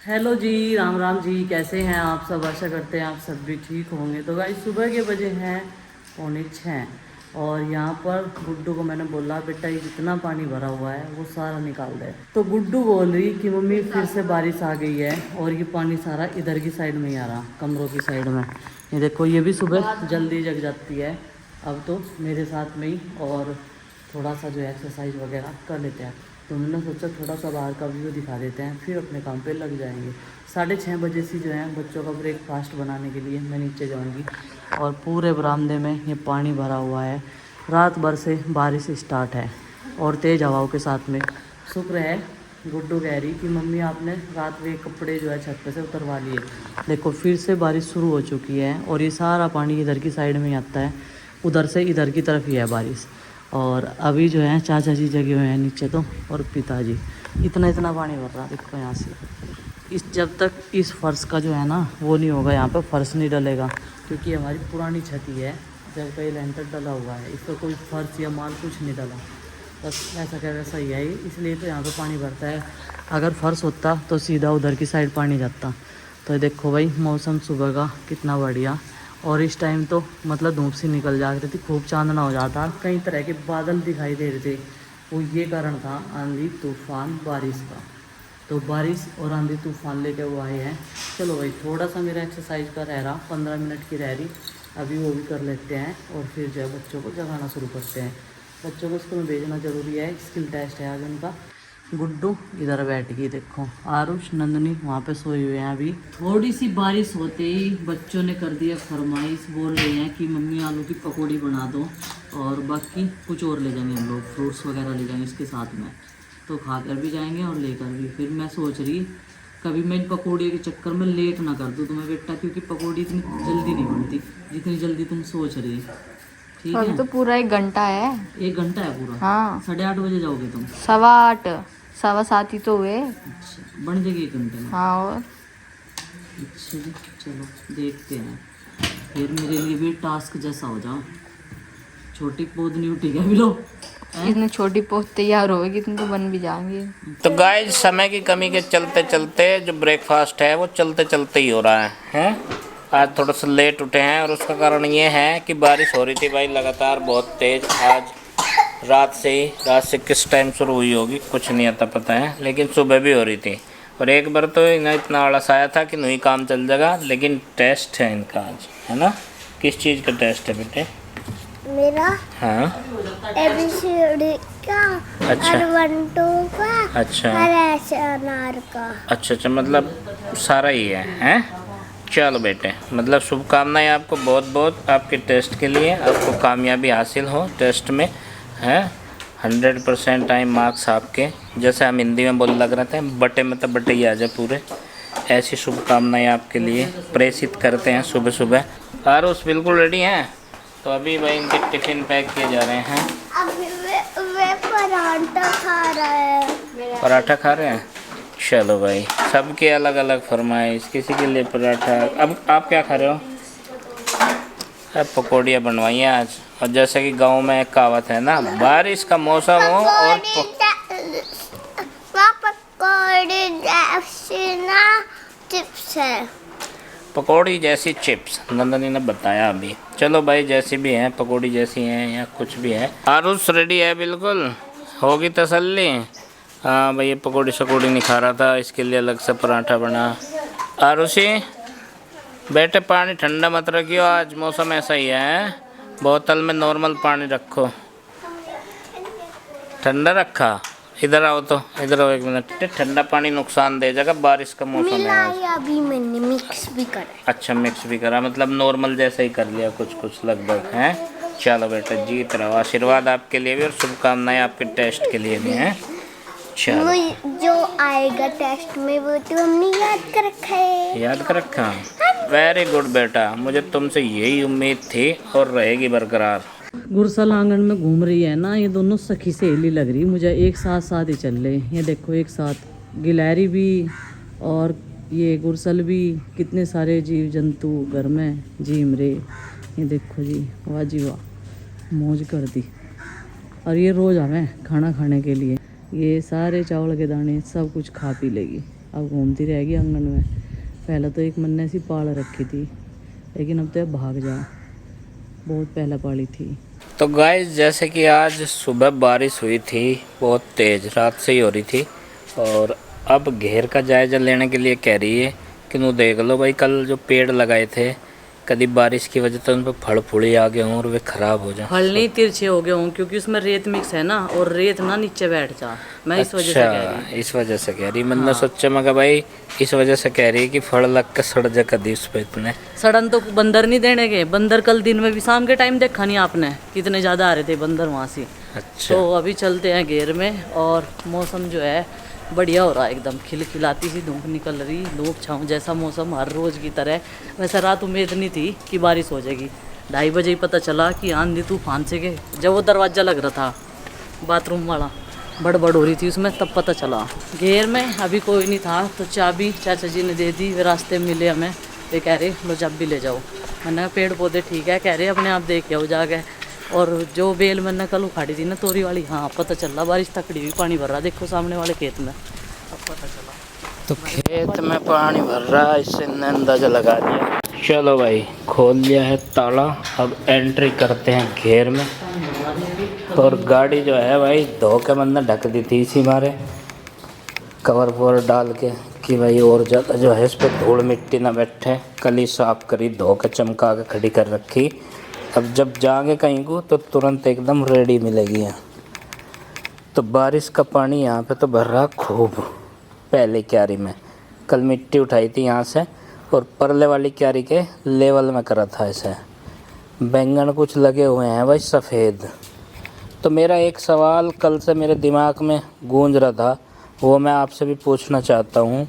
Hello जी, राम राम जी। कैसे हैं आप सब? आशा करते हैं आप सब भी ठीक होंगे। तो गाइस सुबह के बजे हैं 5:45 और यहाँ पर गुड्डू को मैंने बोला बेटा ये जितना पानी भरा हुआ है वो सारा निकाल दे। तो गुड्डू बोल रही कि मम्मी फिर से बारिश आ गई है और ये पानी सारा इधर की साइड में ही आ रहा, कमरों की साइड में। ये देखो ये भी सुबह जल्दी जग जाती है अब तो मेरे साथ में ही, और थोड़ा सा जो एक्सरसाइज वगैरह कर लेते हैं। तो मैंने सोचा थोड़ा सा बाहर का व्यू दिखा देते हैं, फिर अपने काम पे लग जाएंगे। 6:30 बजे से जो है बच्चों का ब्रेकफास्ट बनाने के लिए मैं नीचे जाऊंगी। और पूरे बरामदे में ये पानी भरा हुआ है, रात भर से बारिश स्टार्ट है और तेज़ हवाओं के साथ में। शुक्र है गुड्डू कह रही कि मम्मी आपने रात में कपड़े जो है छत पे से उतरवा लिए। देखो फिर से बारिश शुरू हो चुकी है और ये सारा पानी इधर की साइड में ही आता है, उधर से इधर की तरफ ही है बारिश। और अभी जो है चाचा जी जगे हुए हैं नीचे तो, और पिताजी। इतना इतना पानी भर रहा देखो यहाँ से। इस जब तक इस फर्श का जो है ना वो नहीं होगा, यहाँ पे फर्श नहीं डलेगा क्योंकि हमारी पुरानी छत ही है। जब कहीं लेंटर डला हुआ है, इस पर कोई फर्श या माल कुछ नहीं डला, बस ऐसा क्या वैसा ही है, इसलिए तो यहाँ पे पानी भरता है। अगर फर्श होता तो सीधा उधर की साइड पानी जाता। तो देखो भाई मौसम सुबह का कितना बढ़िया। और इस टाइम तो मतलब धूप सी निकल जा रही थी, खूब चांदना हो जाता, कई तरह के बादल दिखाई दे रहे थे। वो ये कारण था आंधी तूफान बारिश का। तो बारिश और आंधी तूफान लेके वो आए हैं। चलो भाई थोड़ा सा मेरा एक्सरसाइज का रह रहा, 15 मिनट की रह रही, अभी वो भी कर लेते हैं और फिर जो है बच्चों को जगाना शुरू करते हैं। बच्चों को स्कूल में भेजना ज़रूरी है, स्किल टेस्ट है आज उनका। गुड्डू इधर बैठ गई देखो, आरुष नंदनी वहाँ पे सोए हुए हैं। अभी थोड़ी सी बारिश होते ही बच्चों ने कर दिया फरमाइश, बोल रहे हैं कि मम्मी आलू की पकौड़ी बना दो और बाकी कुछ और ले जाएंगे हम लोग, फ्रूट्स वगैरह ले जाएंगे इसके साथ में। तो खाकर भी जाएंगे और लेकर भी। फिर मैं सोच रही कभी मैं इन पकौड़ी के चक्कर में लेट ना कर दूँ तुम्हें बेटा, क्योंकि पकौड़ी इतनी जल्दी नहीं बनती जितनी जल्दी तुम सोच रही। ठीक अभी है, तो पूरा 1 घंटा है। 1 घंटा है पूरा? हाँ 8:30 बजे जाओगे तुम? 8:15 7:15 ही तो हुए। अच्छा बन जाएगी 1 घंटे में? हाँ और अच्छा जी, चलो देखते हैं। फिर मेरे लिए भी टास्क जैसा हो जाओ। छोटी पौध नहीं उठी क्या बिलो? इतनी छोटी पोस्ट तैयार होगी इतनी तो बन भी जाएंगे। तो गाइस समय की कमी के चलते चलते जो ब्रेकफास्ट है वो चलते चलते ही हो रहा है हैं? आज थोड़ा सा लेट उठे हैं और उसका कारण ये है कि बारिश हो रही थी भाई लगातार बहुत तेज़। आज रात से किस टाइम शुरू हुई होगी कुछ नहीं आता पता है, लेकिन सुबह भी हो रही थी। और एक बार तो इन्हें इतना आलस आया था कि नहीं काम चल जाएगा, लेकिन टेस्ट है इनका आज, है ना? किस चीज़ का टेस्ट है बेटे? मेरा हाँ एबीसीडी का, अच्छा। और 1 2 का, अच्छा और एसएनआर का। अच्छा मतलब सारा ही है? चलो बेटे, मतलब शुभकामनाएं आपको बहुत बहुत आपके टेस्ट के लिए। आपको कामयाबी हासिल हो टेस्ट में, हैं? 100% टाइम मार्क्स आपके, जैसे हम हिंदी में बोल लग रहे थे बटे मतलब बटे ही आ जाए पूरे। ऐसी शुभकामनाएं आपके लिए प्रेषित करते हैं सुबह सुबह। आरुष बिल्कुल रेडी हैं? तो अभी भाई इनके टिफ़िन पैक किए जा रहे हैं। अभी वे पराठा खा रहा है। पराठा खा रहे हैं? चलो भाई सबके अलग अलग फरमाइश, किसी के लिए पराठा। अब आप क्या खा रहे हो? अब पकौड़ियाँ बनवाई हैं आज। और जैसे कि गांव में एक कहावत है ना, बारिश का मौसम हो और पकौड़ी जैसी ना चिप्स है। पकौड़ी जैसी चिप्स नंदनी ने बताया अभी। चलो भाई जैसी भी हैं, पकौड़ी जैसी हैं या कुछ भी है। आरुष रेडी है बिल्कुल? होगी तसल्ली? हाँ भाई ये पकौड़ी शकौड़ी नहीं खा रहा था, इसके लिए अलग से पराठा बना। आरुषी बेटे पानी ठंडा मत रखियो, आज मौसम ऐसा ही है। बोतल में नॉर्मल पानी रखो। ठंडा रखा? इधर आओ तो, इधर आओ 1 मिनट। ठंडा पानी नुकसान दे जाएगा, बारिश का मौसम है आज। अभी मैंने मिक्स भी करा। अच्छा मिक्स भी करा, मतलब नॉर्मल जैसा ही कर लिया कुछ कुछ लगभग, हैं? चलो बेटा जीत रहो, आशीर्वाद आपके लिए भी और शुभकामनाएं आपके टेस्ट के लिए भी हैं। चलो जो आएगा टेस्ट में वो तो हमने याद कर रखा है। याद कर रखा? वेरी गुड बेटा, मुझे तुमसे यही उम्मीद थी और रहेगी बरकरार। गुरसल आंगन में घूम रही है ना, ये दोनों सखी सहेली लग रही मुझे, एक साथ साथ ही चल रहे। ये देखो एक साथ गिलहरी भी और ये गुरसल भी, कितने सारे जीव जंतु घर में झीम रहे। ये देखो जी, वाह जी वाह, मौज कर दी। और ये रोज़ हमें खाना खाने के लिए ये सारे चावल के दाने सब कुछ खा पी लेगी। अब घूमती रहेगी आंगन में। पहले तो एक मन ने ऐसी पाल रखी थी, लेकिन अब तो ये भाग जा, बहुत पहले पाली थी। तो गाइस जैसे कि आज सुबह बारिश हुई थी बहुत तेज़, रात से ही हो रही थी, और अब घेर का जायज़ा लेने के लिए कह रही है कि नु देख लो भाई, कल जो पेड़ लगाए थे कभी बारिश की वजह से उन पर फल फूले आ गए हों और वे ख़राब हो जाए। फल नहीं तिरछे हो गए हों, क्योंकि उसमें रेत मिक्स है ना, और रेत ना नीचे बैठ जा, मैं इस वजह से कह रही। इस वजह से कह रही, मैंने सोचा मैं कि भाई इस वजह से कह रही है कि फल लग के सड़ जा कभी उस पर इतने। सड़न तो बंदर नहीं देने के, बंदर कल दिन में भी शाम के टाइम देखा नहीं आपने कितने ज़्यादा आ रहे थे बंदर वहाँ से। अच्छा तो अभी चलते हैं घेर में, और मौसम जो है बढ़िया हो रहा है, एकदम खिलखिलाती सी धूप निकल रही, धूप छाँव जैसा मौसम हर रोज़ की तरह। वैसे रात उम्मीद नहीं थी कि बारिश हो जाएगी, 2:30 बजे ही पता चला कि आंधी तूफान से के जब वो दरवाज़ा लग रहा था बाथरूम वाला, बड़बड़ हो रही थी उसमें, तब पता चला। घेर में अभी कोई नहीं था, तो चाबी चाचा जी ने दे दी, वे रास्ते में मिले हमें, वे कह रहे लो चाबी ले जाओ। मैंने कहा पेड़ पौधे ठीक है, कह रहे अपने आप देख आओ जाके। और जो बेल मैंने कल उखाड़ी थी ना तोरी वाली, हाँ पता चला बारिश तकड़ी हुई, पानी भर रहा, देखो सामने वाले खेत में, अब पता चला। तो खेत में पानी भर रहा, इससे अंदाजा लगा दिया। चलो भाई खोल लिया है ताला, अब एंट्री करते हैं घेर में। और गाड़ी जो है भाई धो के मैंने ढक दी थी इसी मारे, कवर ववर डाल के, कि भाई और ज़्यादा जो है इस पर धूल मिट्टी ना बैठे। कल ही साफ़ करी, धो के चमका के खड़ी कर रखी, अब जब जाएंगे कहीं को तो तुरंत एकदम रेडी मिलेगी यहाँ। तो बारिश का पानी यहाँ पे तो भर रहा खूब। पहले क्यारी में कल मिट्टी उठाई थी यहाँ से, और परले वाली क्यारी के लेवल में करा था ऐसे। बैंगन कुछ लगे हुए हैं भाई सफ़ेद। तो मेरा एक सवाल कल से मेरे दिमाग में गूंज रहा था, वो मैं आपसे भी पूछना चाहता हूँ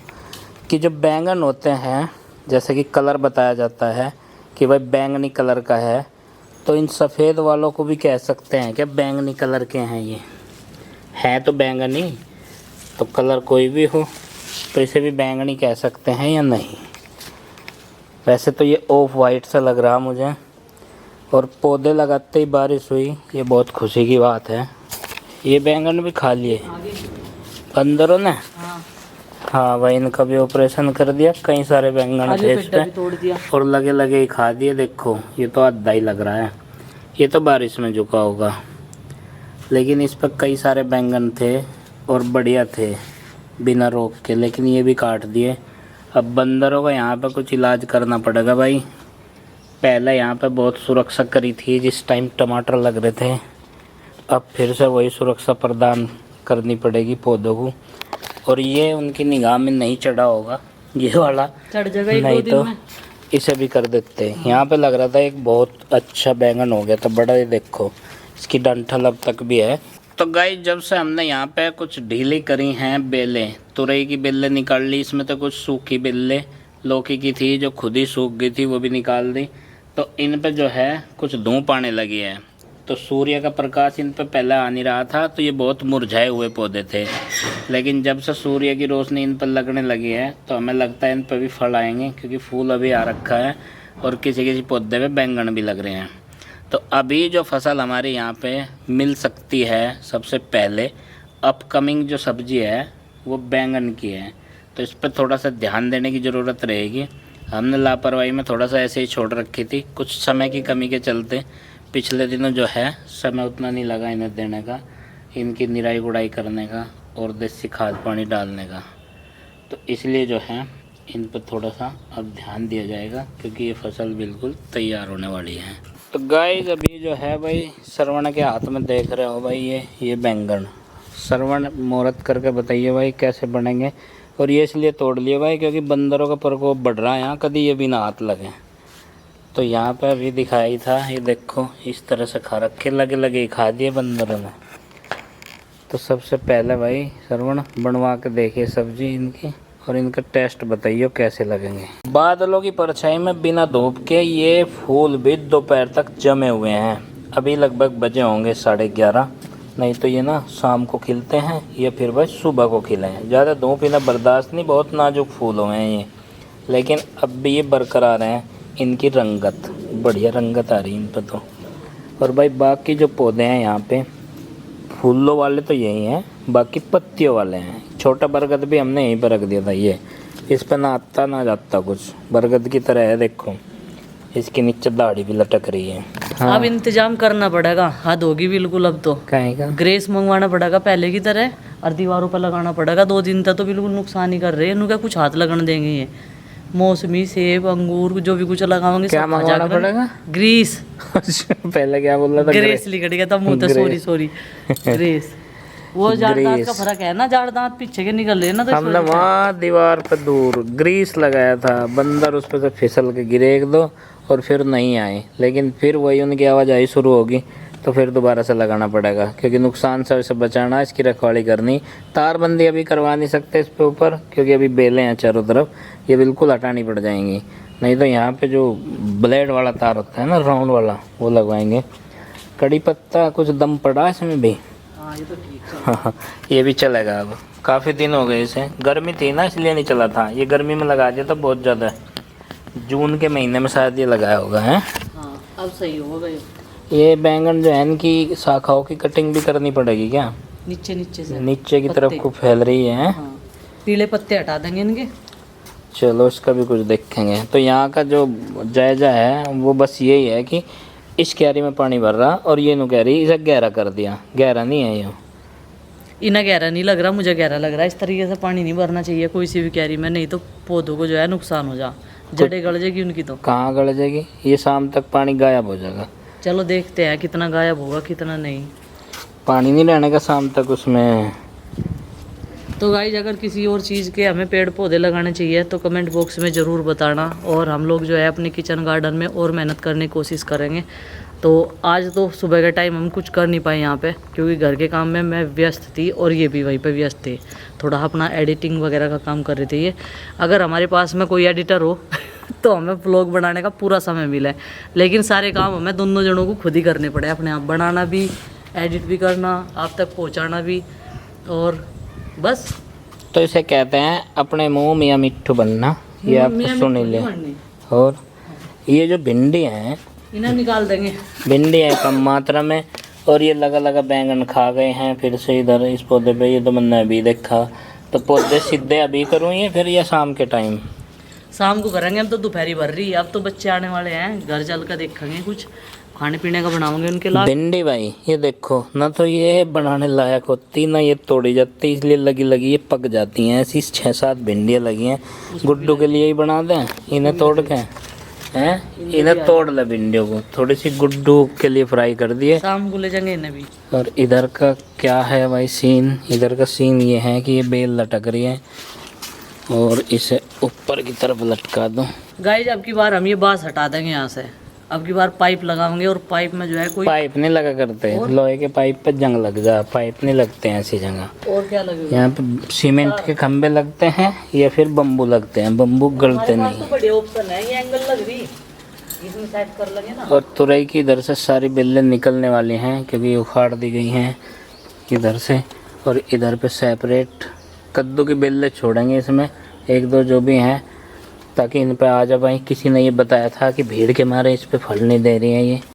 कि जो बैंगन होते हैं, जैसे कि कलर बताया जाता है कि भाई बैंगनी कलर का है, तो इन सफ़ेद वालों को भी कह सकते हैं क्या बैंगनी कलर के हैं? ये है तो बैंगनी, तो कलर कोई भी हो तो इसे भी बैंगनी कह सकते हैं या नहीं? वैसे तो ये ऑफ वाइट सा लग रहा मुझे, और पौधे लगाते ही बारिश हुई, ये बहुत खुशी की बात है। ये बैंगन भी खा लिए बंदरों ने। हाँ भाई, इनका भी ऑपरेशन कर दिया, कई सारे बैंगन थे इस पे, तोड़ दिया और लगे लगे ही खा दिए। देखो ये तो आधा ही लग रहा है, ये तो बारिश में झुका होगा, लेकिन इस पर कई सारे बैंगन थे और बढ़िया थे बिना रोक के, लेकिन ये भी काट दिए। अब बंदरों का यहाँ पे कुछ इलाज करना पड़ेगा भाई। पहले यहाँ पे बहुत सुरक्षा करी थी जिस टाइम टमाटर लग रहे थे, अब फिर से वही सुरक्षा प्रदान करनी पड़ेगी पौधों को। और ये उनकी निगाह में नहीं चढ़ा होगा ये वाला, चढ़ जाएगा नहीं तो इसे भी कर देते हैं। यहाँ पे लग रहा था एक बहुत अच्छा बैंगन हो गया था बड़ा, ये देखो इसकी डंठल अब तक भी है। तो गाइस जब से हमने यहाँ पे कुछ ढीली करी हैं बेलें, तुरई की बेलें निकाल ली, इसमें तो कुछ सूखी बेलें लौकी की थी जो खुद ही सूख गई थी, वो भी निकाल दी। तो इन पे जो है कुछ धूप आने लगी है, तो सूर्य का प्रकाश इन पे पहले आ नहीं रहा था, तो ये बहुत मुरझाए हुए पौधे थे। लेकिन जब से सूर्य की रोशनी इन पर लगने लगी है तो हमें लगता है इन पर भी फल आएंगे, क्योंकि फूल अभी आ रखा है और किसी किसी पौधे में बैंगन भी लग रहे हैं। तो अभी जो फसल हमारे यहाँ पे मिल सकती है सबसे पहले, अपकमिंग जो सब्जी है वो बैंगन की है, तो इस पर थोड़ा सा ध्यान देने की ज़रूरत रहेगी। हमने लापरवाही में थोड़ा सा ऐसे ही छोड़ रखी थी, कुछ समय की कमी के चलते पिछले दिनों जो है समय उतना नहीं लगा इन्हें देने का, इनकी निराई गुड़ाई करने का और देसी खाद पानी डालने का। तो इसलिए जो है इन पर थोड़ा सा अब ध्यान दिया जाएगा, क्योंकि ये फसल बिल्कुल तैयार होने वाली है। तो गाइस अभी जो है भाई श्रवण के हाथ में देख रहे हो भाई ये बैंगन। श्रवण मुहूर्त करके बताइए भाई कैसे बनेंगे। और ये इसलिए तोड़ लिए भाई क्योंकि बंदरों का प्रकोप बढ़ रहा है यहाँ, कभी ये भी ना हाथ लगे। तो यहाँ पे अभी दिखाई था, ये देखो इस तरह से खा रखे, लगे लगे ही खा दिए बंदरों ने। तो सबसे पहले भाई श्रवण बनवा के देखिए सब्जी इनकी, और इनका टेस्ट बताइए कैसे लगेंगे। बादलों की परछाई में बिना धूप के ये फूल भी दोपहर तक जमे हुए हैं। अभी लगभग बजे होंगे 11:30, नहीं तो ये ना शाम को खिलते हैं या फिर भाई सुबह को खिले हैं। ज़्यादा धूप इन्हें बर्दाश्त नहीं, बहुत नाजुक फूल हुए हैं ये, लेकिन अब भी ये बरकरार हैं। इनकी रंगत बढ़िया रंगत आ रही है इन पर तो। और भाई बाकी जो पौधे हैं यहाँ पे फूलों वाले तो यही हैं, बाकी पत्तियों वाले हैं, छोटा बरगद भी हमने यहीं पर रख दिया था। ये इस पर ना आता ना जाता कुछ, बरगद की तरह है। देखो इसके नीचे दाढ़ी भी लटक रही है। हाँ। अब इंतजाम करना पड़ेगा, हद होगी बिल्कुल। अब तो कहेगा ग्रेस मंगवाना पड़ेगा पहले की तरह, और दीवारों पर लगाना पड़ेगा। 2 दिन तक तो बिल्कुल नुकसान ही कर रहे हैं। इनका कुछ हाथ लगने देंगे ये। मौसमी, सेब, अंगूर जो भी कुछ लगाओगे क्या सब मंगवाना पड़ेगा? ग्रीस। पहले क्या बोल रहा था? ग्रेस लिख गया था मुंह से, सॉरी सॉरी ग्रेस। वो जाड़ दांत का फर्क है ना, जाड़ दांत पीछे के निकल रहे हैं ना, तो हमने वहाँ दीवार पर दूर ग्रीस लगाया था, बंदर उस पर से फिसल के गिरे 1-2 और फिर नहीं आए। लेकिन फिर वही उनकी आवाज़ आई शुरू होगी, तो फिर दोबारा से लगाना पड़ेगा, क्योंकि नुकसान से बचाना, इसकी रखवाली करनी। तारबंदी अभी करवा नहीं सकते इस पे ऊपर, क्योंकि अभी बेलें हैं चारों तरफ, ये बिल्कुल हटानी पड़ जाएंगी। नहीं तो यहाँ पे जो ब्लेड वाला तार होता है ना, राउंड वाला, वो लगवाएंगे। कड़ी पत्ता कुछ दम पड़ा इसमें भी। हाँ ये तो ठीक है। हाँ, ये भी चलेगा। अब काफ़ी दिन हो गए इसे, गर्मी थी ना इसलिए नहीं चला था। ये गर्मी में लगा दिया था बहुत ज़्यादा, जून के महीने में शायद ये लगाया होगा। है हाँ अब सही होगा। ये बैंगन जो है इनकी शाखाओं की कटिंग भी करनी पड़ेगी क्या? नीचे नीचे से नीचे की तरफ को फैल रही है। हाँ, पीले पत्ते हटा देंगे इनके। चलो इसका भी कुछ देखेंगे। तो यहाँ का जो जायजा है वो बस यही है कि इस क्यारी में पानी भर रहा, और ये नु कह रही इसे गहरा कर दिया। गहरा नहीं है ये, इन्हें गहरा नहीं लग रहा, मुझे गहरा लग रहा है। इस तरीके से पानी नहीं भरना चाहिए कोई सी भी क्यारी में, नहीं तो पौधों को जो है नुकसान हो जा, जड़ें गड़ जाएगी उनकी। तो कहाँ गड़ जाएगी? ये शाम तक पानी गायब हो जाएगा। चलो देखते हैं कितना गायब होगा कितना नहीं। पानी नहीं रहने का शाम तक उसमें। तो गाइज अगर किसी और चीज़ के हमें पेड़ पौधे लगाने चाहिए तो कमेंट बॉक्स में ज़रूर बताना, और हम लोग जो है अपने किचन गार्डन में और मेहनत करने की कोशिश करेंगे। तो आज तो सुबह के टाइम हम कुछ कर नहीं पाए यहाँ पे, क्योंकि घर के काम में मैं व्यस्त थी और ये भी वहीं पे व्यस्त थे, थोड़ा अपना एडिटिंग वगैरह का काम कर रहे थे ये। अगर हमारे पास में कोई एडिटर हो तो हमें व्लॉग बनाने का पूरा समय मिला है, लेकिन सारे काम हमें दोनों जनों को खुद ही करने पड़े, अपने आप बनाना भी, एडिट भी करना, आप तक पहुँचाना भी, और बस। तो इसे कहते हैं अपने मुंह मियाँ मिट्ठू बनना। ये आप सुन ही ले। और ये जो भिंडी है इन्हें निकाल देंगे। भिंडी है कम मात्रा में, और ये लगा लगा बैंगन खा गए हैं फिर से इधर इस पौधे पे। ये तो मैंने अभी देखा। तो पौधे सीधे अभी करूँ ये फिर या शाम के टाइम? शाम को करेंगे, हम तो दोपहरी भर रही है। अब तो बच्चे आने वाले हैं, घर चल कर देखेंगे, कुछ खाने पीने का बनाओगे उनके लिए। भिंडी भाई ये देखो ना, तो ये बनाने लायक होती ना, ये तोड़ी जाती, इसलिए लगी लगी ये पक जाती हैं। ऐसी 6-7 भिंडियाँ लगी हैं। गुड्डू के लिए ही बना दें, इन्हें तोड़ के हैं, इन्हें तोड़ ले भिंडियों को, थोड़ी सी गुड्डू के लिए फ्राई कर दिए। शाम को ले जाएंगे इन्हें भी। और इधर का क्या है भाई सीन? इधर का सीन ये है कि ये बेल लटक रही है और इसे ऊपर की तरफ लटका दो। गाइस अब की बार हम ये बांस हटा देंगे यहाँ से। अब की बार पाइप लगाएंगे, और पाइप में जो है कोई पाइप नहीं लगा करते, लोहे के पाइप पे जंग लग जा, पाइप नहीं लगते हैं ऐसी जगह। और क्या लगेगा? यहाँ पे सीमेंट के खंबे लगते हैं या फिर बम्बू लगते हैं, बम्बू गलते नहीं। तो बढ़िया ऑप्शन है ये, एंगल लग रही, इसमें सेट कर लेंगे ना। और तुरई की इधर से सारी बेलें निकलने वाली हैं, क्योंकि उखाड़ दी गई हैं इधर से। और इधर पे सेपरेट कद्दू की बेलें छोड़ेंगे इसमें, 1-2 जो भी हैं, ताकि इन पे आ जा पाए। किसी ने ये बताया था कि भीड़ के मारे इस पे फल नहीं दे रही है ये।